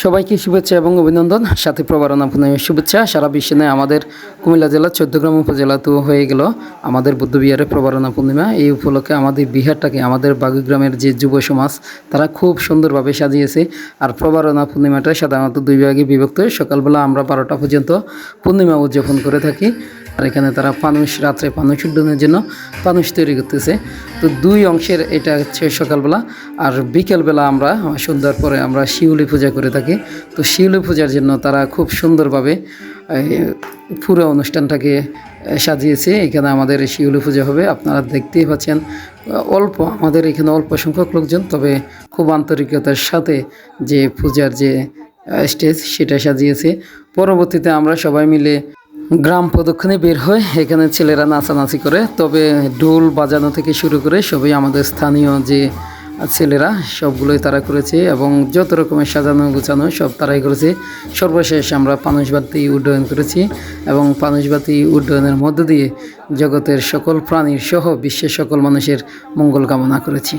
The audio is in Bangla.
সবাইকে শুভেচ্ছা এবং অভিনন্দন, সাথে প্রবারণা শুভেচ্ছা। সারা বিশ্বে নয়, আমাদের কুমিল্লা জেলার চৌদ্দগ্রাম উপজেলাতেও হয়ে গেল আমাদের বুদ্ধবিহারে প্রবারণা পূর্ণিমা। এই উপলক্ষে আমাদের বিহারটাকে, আমাদের বাগুগ্রামের যে যুব সমাজ, তারা খুব সুন্দরভাবে সাজিয়েছে। আর প্রবারণা পূর্ণিমাটা সাধারণত দুই ভাগে বিভক্ত। সকালবেলা আমরা 12টা পর্যন্ত পূর্ণিমা উদযাপন করে থাকি, আর এখানে তারা রাত্রে পানুষ উড্ডয়নের জন্য পানুষ তৈরি করতেছে। তো দুই অংশের এটা হচ্ছে সকালবেলা, আর বিকেলবেলা আমরা সন্ধ্যার পরে আমরা শিউলি পূজা করে থাকি। তো শিউলি পূজার জন্য তারা খুব সুন্দরভাবে পুরো অনুষ্ঠানটাকে সাজিয়েছে। এখানে আমাদের শিউলি পূজা হবে, আপনারা দেখতেই পাচ্ছেন। আমাদের এখানে অল্প সংখ্যক লোকজন, তবে খুব আন্তরিকতার সাথে যে পূজার যে স্টেজ সেটা সাজিয়েছে। পরবর্তীতে আমরা সবাই মিলে গ্রাম প্রদক্ষিণে বের হয়। এখানে ছেলেরা নাচানাচি করে, তবে ঢোল বাজানো থেকে শুরু করে সবই আমাদের স্থানীয় যে ছেলেরা সবগুলোই তারা করেছে, এবং যত রকমের সাজানো গোছানো সব তারাই করেছে। সর্বশেষ আমরা পানুষবাতি উড্ডয়ন করেছি, এবং পানুষবাতি উড্ডয়নের মধ্য দিয়ে জগতের সকল প্রাণীর সহ বিশ্বের সকল মানুষের মঙ্গল কামনা করেছি।